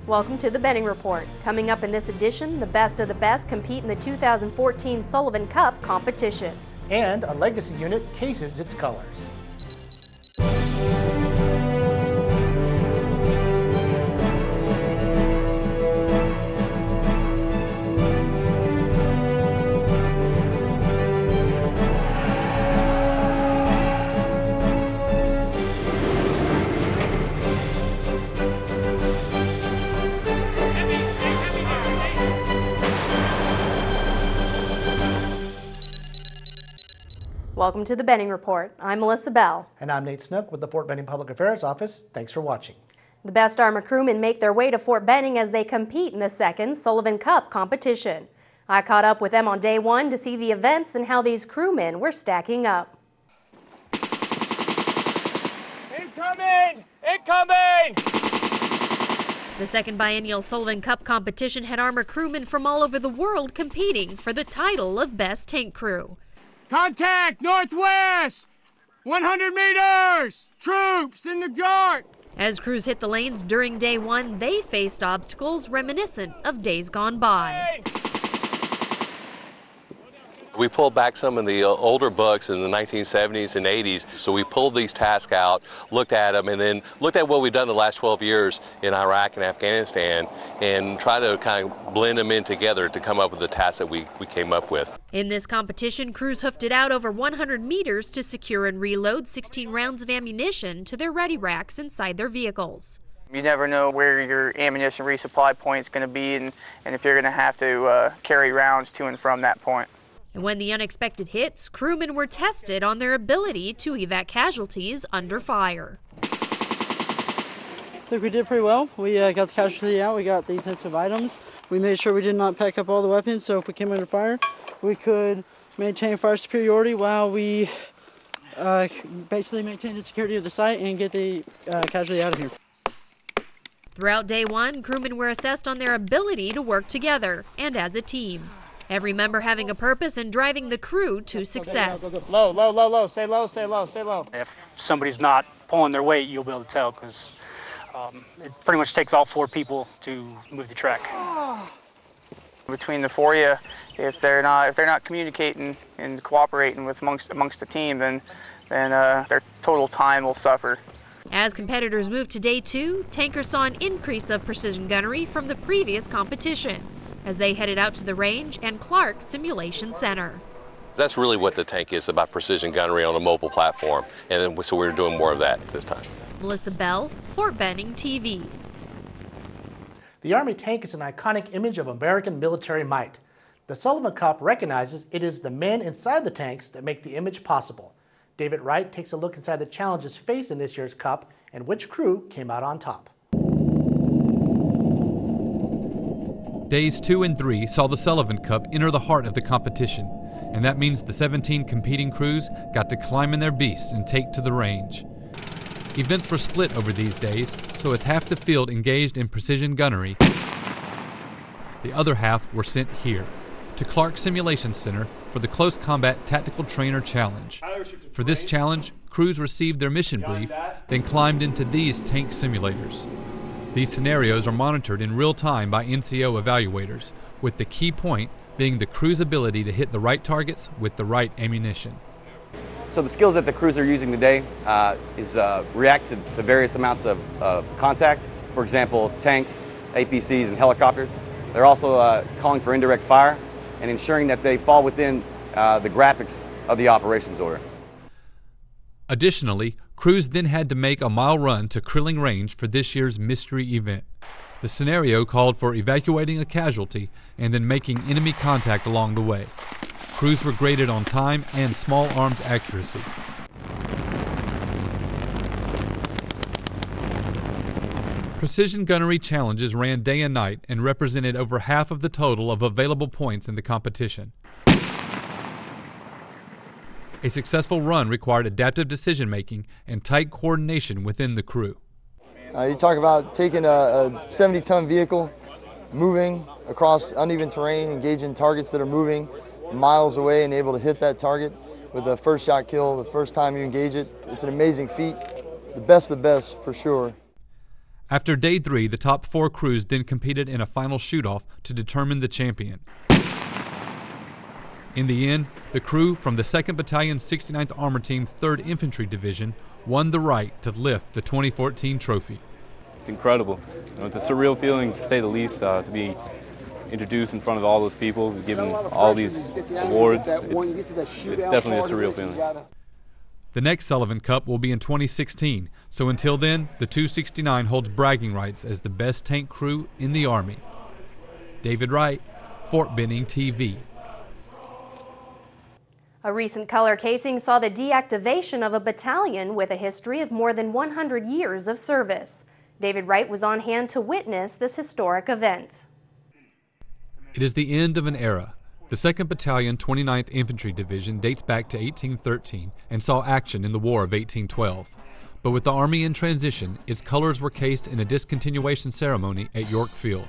Welcome to the Benning Report. Coming up in this edition, the best of the best compete in the 2014 Sullivan Cup competition. And a legacy unit cases its colors. Welcome to the Benning Report. I'm Melissa Bell. And I'm Nate Snook with the Fort Benning Public Affairs Office. Thanks for watching. The best Armor crewmen make their way to Fort Benning as they compete in the second Sullivan Cup competition. I caught up with them on day one to see the events and how these crewmen were stacking up. Incoming! Incoming! The second biennial Sullivan Cup competition had Armor crewmen from all over the world competing for the title of Best Tank Crew. Contact northwest! 100 meters! Troops in the guard! As crews hit the lanes during day one, they faced obstacles reminiscent of days gone by. We pulled back some of the older books in the 1970s and 80s, so we pulled these tasks out, looked at them, and then looked at what we've done the last 12 years in Iraq and Afghanistan, and tried to kind of blend them in together to come up with the tasks that we came up with. In this competition, crews hoofed it out over 100 meters to secure and reload 16 rounds of ammunition to their ready racks inside their vehicles. You never know where your ammunition resupply point is going to be and if you're going to have to carry rounds to and from that point. And when the unexpected hits, crewmen were tested on their ability to evac casualties under fire. I think we did pretty well. We got the casualty out, we got the sensitive items. We made sure we did not pack up all the weapons, so if we came under fire, we could maintain fire superiority while we basically maintain the security of the site and get the casualty out of here. Throughout day one, crewmen were assessed on their ability to work together and as a team. Every member having a purpose and driving the crew to success. Low, low, low, low. Stay low, stay low, stay low. If somebody's not pulling their weight, you'll be able to tell because it pretty much takes all 4 people to move the track. Between the 4 of you, if they're not communicating and cooperating with amongst the team, then their total time will suffer. As competitors moved to day 2, tankers saw an increase of precision gunnery from the previous competition as they headed out to the range and Clark Simulation Center. That's really what the tank is, about precision gunnery on a mobile platform, and so we're doing more of that this time. Melissa Bell, Fort Benning TV. The Army tank is an iconic image of American military might. The Sullivan Cup recognizes it is the men inside the tanks that make the image possible. David Wright takes a look inside the challenges faced in this year's Cup and which crew came out on top. Days 2 and 3 saw the Sullivan Cup enter the heart of the competition, and that means the 17 competing crews got to climb in their beasts and take to the range. Events were split over these days, so as half the field engaged in precision gunnery, the other half were sent here, to Clark Simulation Center for the Close Combat Tactical Trainer Challenge. For this challenge, crews received their mission brief, then climbed into these tank simulators. These scenarios are monitored in real time by NCO evaluators, with the key point being the crew's ability to hit the right targets with the right ammunition. So the skills that the crews are using today is react to various amounts of contact. For example, tanks, APCs, and helicopters. They're also calling for indirect fire and ensuring that they fall within the graphics of the operations order. Additionally, crews then had to make a mile run to Krilling Range for this year's mystery event. The scenario called for evacuating a casualty and then making enemy contact along the way. Crews were graded on time and small arms accuracy. Precision gunnery challenges ran day and night and represented over half of the total of available points in the competition. A successful run required adaptive decision-making and tight coordination within the crew. You talk about taking a 70-ton vehicle, moving across uneven terrain, engaging targets that are moving miles away and able to hit that target with a first shot kill the first time you engage it. It's an amazing feat, the best of the best for sure. After day 3, the top 4 crews then competed in a final shoot-off to determine the champion. In the end, the crew from the 2nd Battalion 69th Armor Team 3rd Infantry Division won the right to lift the 2014 trophy. It's incredible. It's a surreal feeling, to say the least, to be introduced in front of all those people, given all these awards. It's definitely a surreal feeling. The next Sullivan Cup will be in 2016, so until then, the 269 holds bragging rights as the best tank crew in the Army. David Wright, Fort Benning TV. A recent color casing saw the deactivation of a battalion with a history of more than 100 years of service. David Wright was on hand to witness this historic event. It is the end of an era. The 2nd Battalion 29th Infantry Division dates back to 1813 and saw action in the War of 1812. But with the Army in transition, its colors were cased in a discontinuation ceremony at York Field.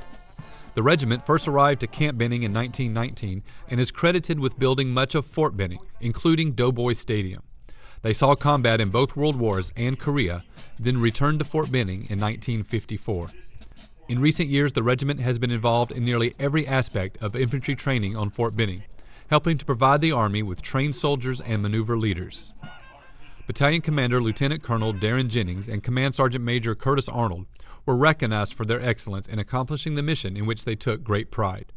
The regiment first arrived to Camp Benning in 1919 and is credited with building much of Fort Benning, including Doughboy Stadium. They saw combat in both World Wars and Korea, then returned to Fort Benning in 1954. In recent years, the regiment has been involved in nearly every aspect of infantry training on Fort Benning, helping to provide the Army with trained soldiers and maneuver leaders. Battalion Commander Lieutenant Colonel Darren Jennings and Command Sergeant Major Curtis Arnold were recognized for their excellence in accomplishing the mission in which they took great pride.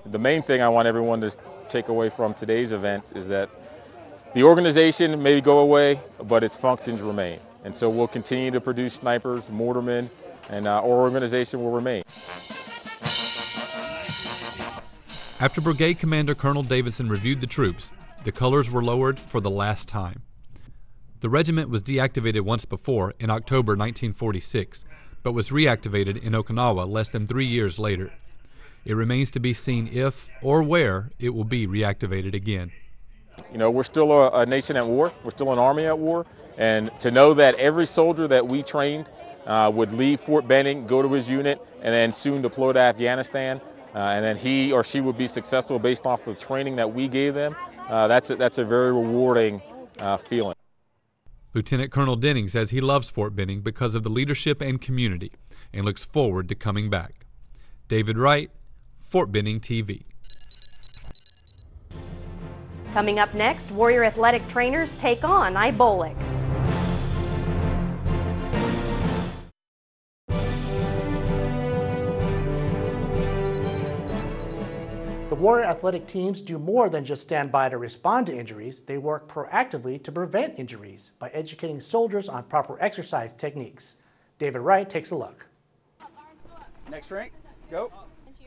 The main thing I want everyone to take away from today's event is that the organization may go away, but its functions remain. And so we'll continue to produce snipers, mortarmen, and our organization will remain. After Brigade Commander Colonel Davidson reviewed the troops, the colors were lowered for the last time. The regiment was deactivated once before in October 1946, but was reactivated in Okinawa less than 3 years later. It remains to be seen if or where it will be reactivated again. You know, we're still a nation at war, we're still an army at war, and to know that every soldier that we trained would leave Fort Benning, go to his unit, and then soon deploy to Afghanistan, and then he or she would be successful based off the training that we gave them, that's a very rewarding feeling. Lieutenant Colonel Denning says he loves Fort Benning because of the leadership and community and looks forward to coming back. David Wright, Fort Benning TV. Coming up next, Warrior athletic trainers take on IBOLC. The Warrior athletic teams do more than just stand by to respond to injuries. They work proactively to prevent injuries by educating soldiers on proper exercise techniques. David Wright takes a look. Next rank, go.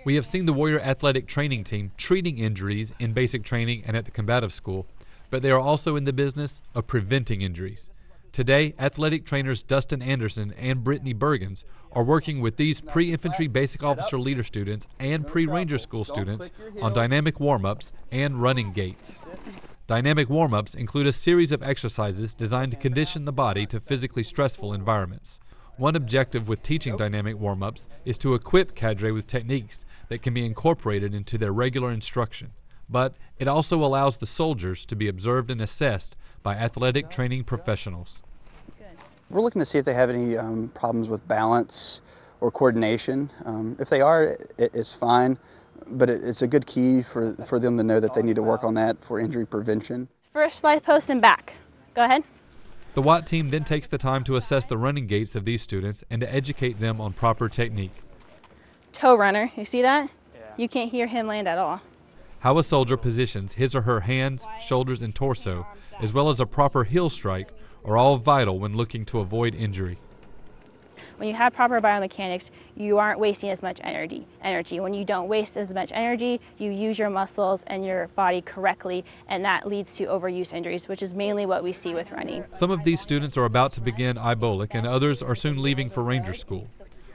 We have seen the Warrior athletic training team treating injuries in basic training and at the combative school, but they are also in the business of preventing injuries. Today, athletic trainers Dustin Anderson and Brittany Bergens are working with these pre-infantry basic officer leader students and pre-ranger school students on dynamic warm-ups and running gaits. Dynamic warm-ups include a series of exercises designed to condition the body to physically stressful environments. One objective with teaching dynamic warm-ups is to equip cadre with techniques that can be incorporated into their regular instruction, but it also allows the soldiers to be observed and assessed by athletic training professionals. We're looking to see if they have any problems with balance or coordination. If they are, it's fine, but it's a good key for them to know that they need to work on that for injury prevention. First slide post and back. Go ahead. The WAT team then takes the time to assess the running gaits of these students and to educate them on proper technique. Toe runner, you see that? Yeah. You can't hear him land at all. How a soldier positions his or her hands, shoulders, and torso, as well as a proper heel strike, are all vital when looking to avoid injury. When you have proper biomechanics, you aren't wasting as much energy. When you don't waste as much energy, you use your muscles and your body correctly, and that leads to overuse injuries, which is mainly what we see with running. Some of these students are about to begin IBOLC, and others are soon leaving for Ranger School.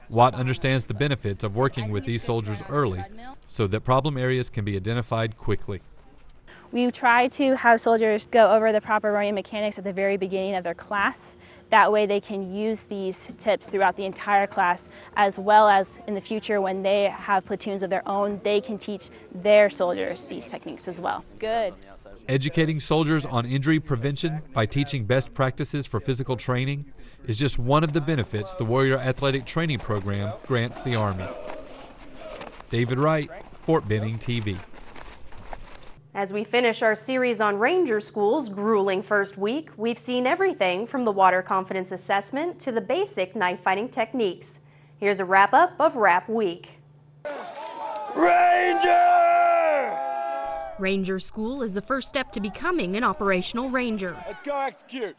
Watt understands the benefits of working with these soldiers early so that problem areas can be identified quickly. We try to have soldiers go over the proper running mechanics at the very beginning of their class. That way they can use these tips throughout the entire class, as well as in the future when they have platoons of their own, they can teach their soldiers these techniques as well. Good. Educating soldiers on injury prevention by teaching best practices for physical training is just one of the benefits the Warrior Athletic Training Program grants the Army. David Wright, Fort Benning TV. As we finish our series on Ranger School's grueling first week, we've seen everything from the water confidence assessment to the basic knife fighting techniques. Here's a wrap-up of Rap Week. Ranger! Ranger School is the first step to becoming an operational ranger. Let's go execute.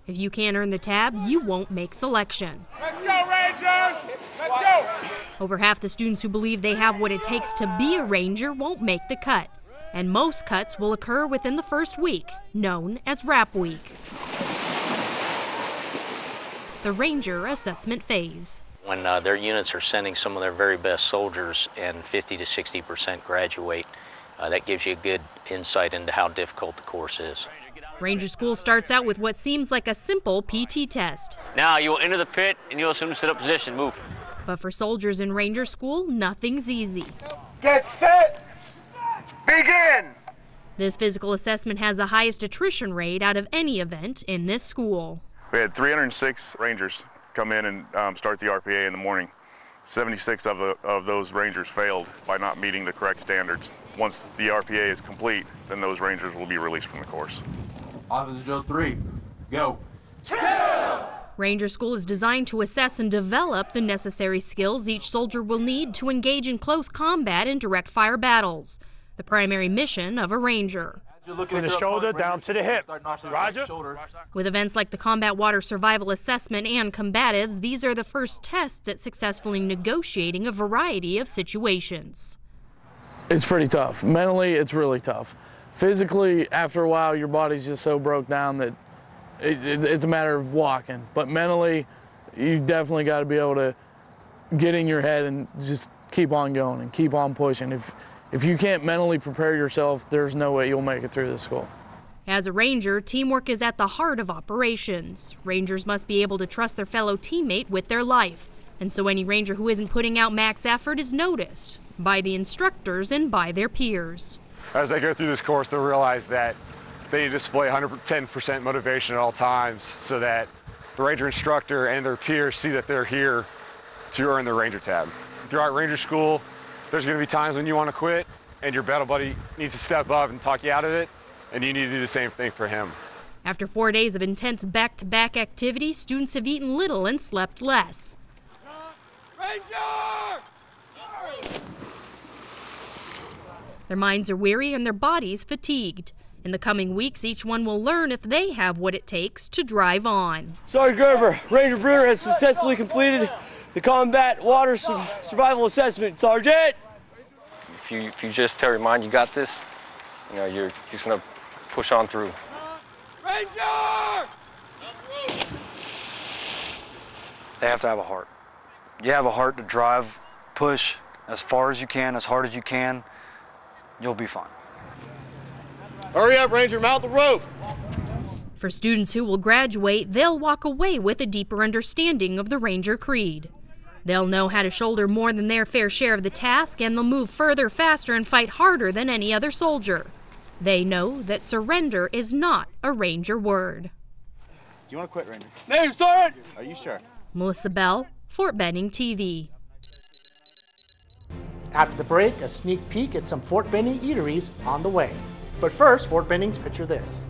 If you can't earn the tab, you won't make selection. Let's go, Rangers! Let's go! Over half the students who believe they have what it takes to be a ranger won't make the cut. And most cuts will occur within the first week, known as Rap Week. The Ranger Assessment Phase. When their units are sending some of their very best soldiers and 50 to 60% graduate, that gives you a good insight into how difficult the course is. Ranger School starts out with what seems like a simple PT test. Now you will enter the pit and you'll assume sit-up position. Move. But for soldiers in Ranger School, nothing's easy. Get set! Begin! This physical assessment has the highest attrition rate out of any event in this school. We had 306 Rangers come in and start the RPA in the morning. 76 of those Rangers failed by not meeting the correct standards. Once the RPA is complete, then those Rangers will be released from the course. Officer Joe 3, go. Ranger School is designed to assess and develop the necessary skills each soldier will need to engage in close combat and direct fire battles. The primary mission of a Ranger. From the shoulder down to the hip. Roger. With events like the Combat Water Survival Assessment and Combatives, these are the first tests at successfully negotiating a variety of situations. It's pretty tough. Mentally, it's really tough. Physically, after a while, your body's just so broke down that it's a matter of walking. But mentally, you definitely got to be able to get in your head and just keep on going and keep on pushing. If you can't mentally prepare yourself, there's no way you'll make it through this school. As a Ranger, teamwork is at the heart of operations. Rangers must be able to trust their fellow teammate with their life. And so any Ranger who isn't putting out max effort is noticed by the instructors and by their peers. As they go through this course, they'll realize that they need to display 110% motivation at all times so that the Ranger instructor and their peers see that they're here to earn their Ranger tab. Throughout Ranger School, there's going to be times when you want to quit and your battle buddy needs to step up and talk you out of it, and you need to do the same thing for him. After 4 days of intense back-to-back activity, students have eaten little and slept less. Ranger! Their minds are weary and their bodies fatigued. In the coming weeks, each one will learn if they have what it takes to drive on. Sergeant Gerber, Ranger Brewer has successfully completed the Combat Water Survival Assessment. Sergeant! If you just tell your mind you got this, you know, you're just gonna push on through. Ranger! They have to have a heart. You have a heart to drive, push as far as you can, as hard as you can, you'll be fine. Hurry up, Ranger, mount the rope! For students who will graduate, they'll walk away with a deeper understanding of the Ranger Creed. They'll know how to shoulder more than their fair share of the task, and they'll move further, faster, and fight harder than any other soldier. They know that surrender is not a Ranger word. Do you want to quit, Ranger? Name, Sergeant! Are you sure? Melissa Bell, Fort Benning TV. After the break, a sneak peek at some Fort Benning eateries on the way. But first, Fort Benning's Picture This.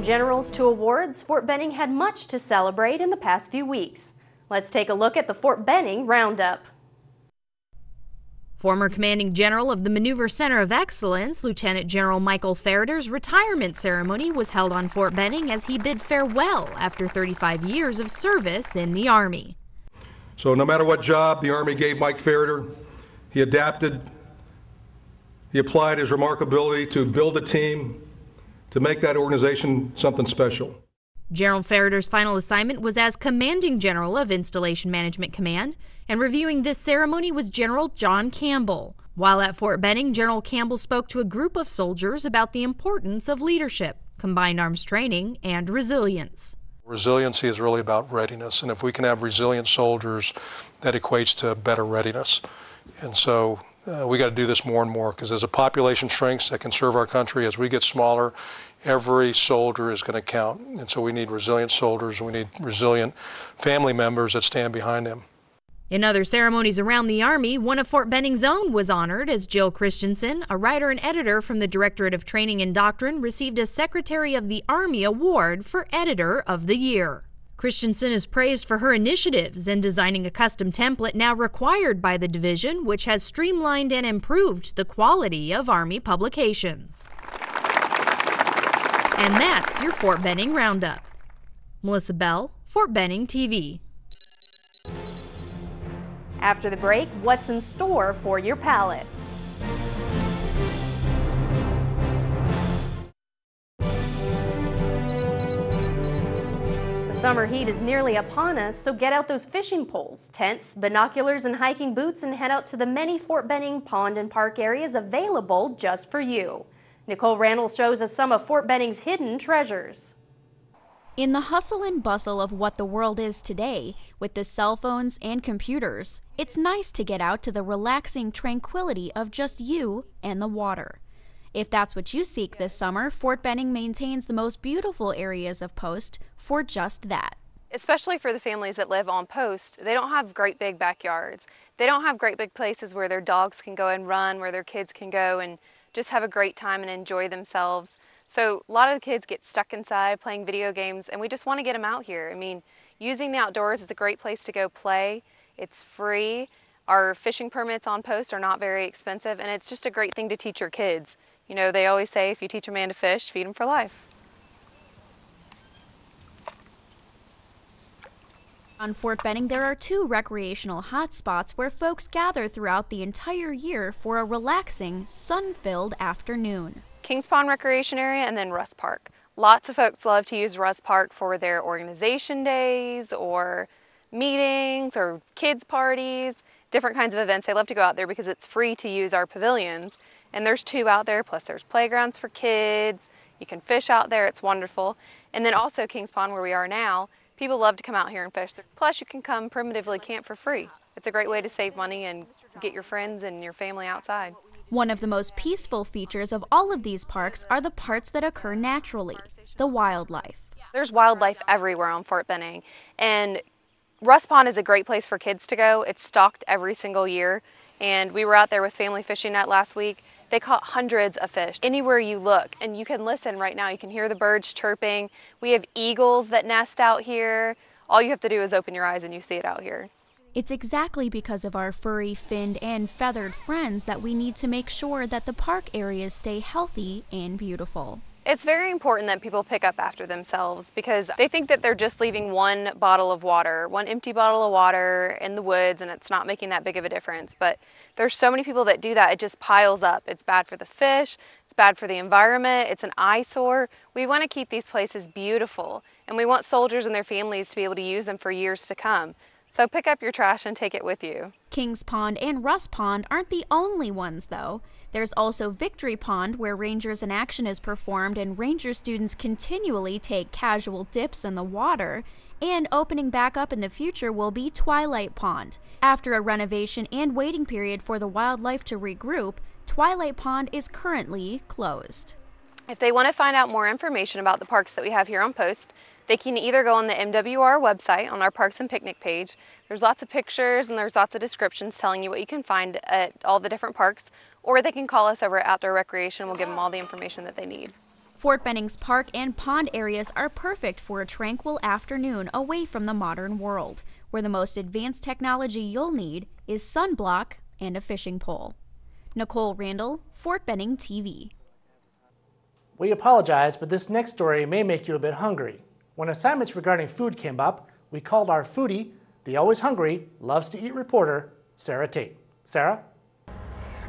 generals to awards, Fort Benning had much to celebrate in the past few weeks. Let's take a look at the Fort Benning Roundup. Former Commanding General of the Maneuver Center of Excellence, Lieutenant General Michael Ferriter's retirement ceremony was held on Fort Benning as he bid farewell after 35 years of service in the Army. So no matter what job the Army gave Mike Ferriter, he adapted, he applied his remarkability to build a team, to make that organization something special. General Ferriter's final assignment was as Commanding General of Installation Management Command, and reviewing this ceremony was General John Campbell. While at Fort Benning, General Campbell spoke to a group of soldiers about the importance of leadership, combined arms training, and resilience. Resiliency is really about readiness, and if we can have resilient soldiers, that equates to better readiness. And so we got to do this more and more, because as a population shrinks that can serve our country, as we get smaller, every soldier is going to count. And so we need resilient soldiers, we need resilient family members that stand behind them. In other ceremonies around the Army, one of Fort Benning's own was honored as Jill Christensen, a writer and editor from the Directorate of Training and Doctrine, received a Secretary of the Army Award for Editor of the Year. Christensen is praised for her initiatives in designing a custom template now required by the division, which has streamlined and improved the quality of Army publications. And that's your Fort Benning Roundup. Melissa Bell, Fort Benning TV. After the break, what's in store for your palate? The summer heat is nearly upon us, so get out those fishing poles, tents, binoculars, and hiking boots and head out to the many Fort Benning pond and park areas available just for you. Nicole Randall shows us some of Fort Benning's hidden treasures. In the hustle and bustle of what the world is today, with the cell phones and computers, it's nice to get out to the relaxing tranquility of just you and the water. If that's what you seek this summer, Fort Benning maintains the most beautiful areas of post for just that. Especially for the families that live on post, they don't have great big backyards. They don't have great big places where their dogs can go and run, where their kids can go and just have a great time and enjoy themselves. So a lot of the kids get stuck inside playing video games, and we just want to get them out here. I mean, using the outdoors is a great place to go play. It's free. Our fishing permits on post are not very expensive, and it's just a great thing to teach your kids. You know, they always say if you teach a man to fish, feed him for life. On Fort Benning, there are 2 recreational hotspots where folks gather throughout the entire year for a relaxing, sun-filled afternoon. Kings Pond Recreation Area and then Russ Park. Lots of folks love to use Russ Park for their organization days or meetings or kids parties, different kinds of events. They love to go out there because it's free to use our pavilions. And there's 2 out there, plus there's playgrounds for kids. You can fish out there, it's wonderful. And then also Kings Pond, where we are now, people love to come out here and fish. Plus you can come primitively camp for free. It's a great way to save money and get your friends and your family outside. One of the most peaceful features of all of these parks are the parts that occur naturally, the wildlife. There's wildlife everywhere on Fort Benning, and Russ Pond is a great place for kids to go. It's stocked every single year, and we were out there with Family Fishing Net last week. They caught hundreds of fish. Anywhere you look, and you can listen right now, you can hear the birds chirping. We have eagles that nest out here. All you have to do is open your eyes and you see it out here. It's exactly because of our furry, finned, and feathered friends that we need to make sure that the park areas stay healthy and beautiful. It's very important that people pick up after themselves because they think that they're just leaving one bottle of water, one empty bottle of water in the woods, and it's not making that big of a difference. But there's so many people that do that, it just piles up. It's bad for the fish, it's bad for the environment, it's an eyesore. We want to keep these places beautiful, and we want soldiers and their families to be able to use them for years to come. So pick up your trash and take it with you. Kings Pond and Russ Pond aren't the only ones, though. There's also Victory Pond, where Rangers in Action is performed and Ranger students continually take casual dips in the water. And opening back up in the future will be Twilight Pond. After a renovation and waiting period for the wildlife to regroup, Twilight Pond is currently closed. If they want to find out more information about the parks that we have here on post, they can either go on the MWR website on our Parks and Picnic page. There's lots of pictures and there's lots of descriptions telling you what you can find at all the different parks, or they can call us over at Outdoor Recreation and we'll give them all the information that they need. Fort Benning's park and pond areas are perfect for a tranquil afternoon away from the modern world, where the most advanced technology you'll need is sunblock and a fishing pole. Nicole, Randall, Fort Benning TV. We apologize, but this next story may make you a bit hungry. When assignments regarding food came up, we called our foodie, the always hungry, loves to eat reporter, Sarah Tate. Sarah?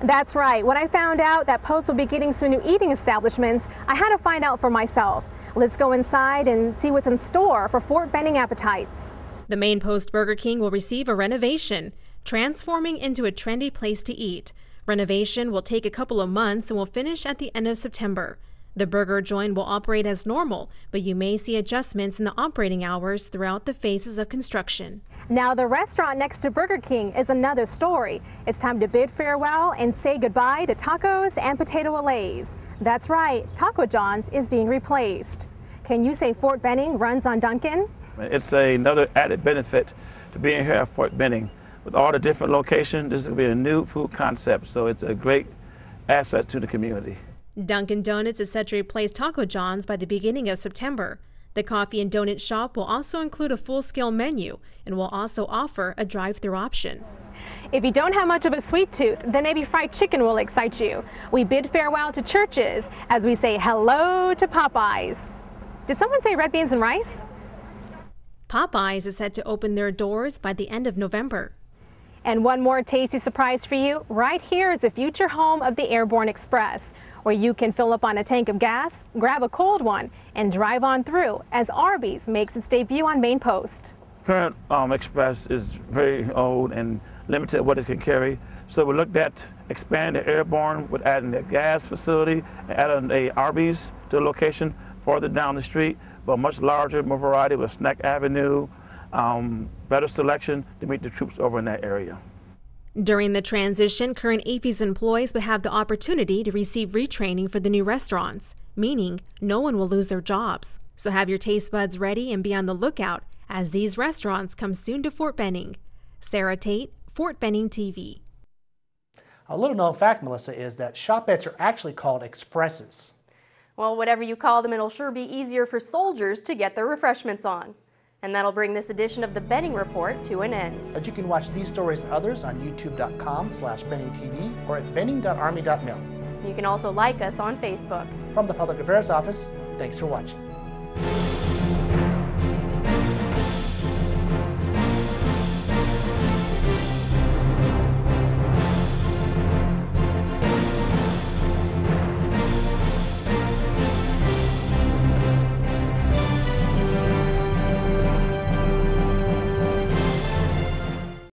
That's right. When I found out that Post would be getting some new eating establishments, I had to find out for myself. Let's go inside and see what's in store for Fort Benning appetites. The main Post Burger King will receive a renovation, transforming into a trendy place to eat. Renovation will take a couple of months and will finish at the end of September. The burger joint will operate as normal, but you may see adjustments in the operating hours throughout the phases of construction. Now the restaurant next to Burger King is another story. It's time to bid farewell and say goodbye to tacos and potato allays. That's right, Taco John's is being replaced. Can you say Fort Benning runs on Dunkin'? It's another added benefit to being here at Fort Benning. With all the different locations, this is going to be a new food concept, so it's a great asset to the community. Dunkin' Donuts is set to replace Taco John's by the beginning of September. The coffee and donut shop will also include a full-scale menu and will also offer a drive-thru option. If you don't have much of a sweet tooth, then maybe fried chicken will excite you. We bid farewell to churches as we say hello to Popeyes. Did someone say red beans and rice? Popeyes is set to open their doors by the end of November. And one more tasty surprise for you. Right here is the future home of the Airborne Express, where you can fill up on a tank of gas, grab a cold one, and drive on through as Arby's makes its debut on Main Post. Current Express is very old and limited what it can carry, so we looked at expanding the Airborne with adding a gas facility and adding a Arby's to the location farther down the street, but much larger, more variety with Snack Avenue, better selection to meet the troops over in that area. During the transition, current AAFES employees will have the opportunity to receive retraining for the new restaurants, meaning no one will lose their jobs. So have your taste buds ready and be on the lookout as these restaurants come soon to Fort Benning. Sarah Tate, Fort Benning TV. A little known fact, Melissa, is that shopettes are actually called expresses. Well, whatever you call them, it'll sure be easier for soldiers to get their refreshments on. And that'll bring this edition of the Benning Report to an end. But you can watch these stories and others on youtube.com/BenningTV or at benning.army.mil. You can also like us on Facebook. From the Public Affairs Office, thanks for watching.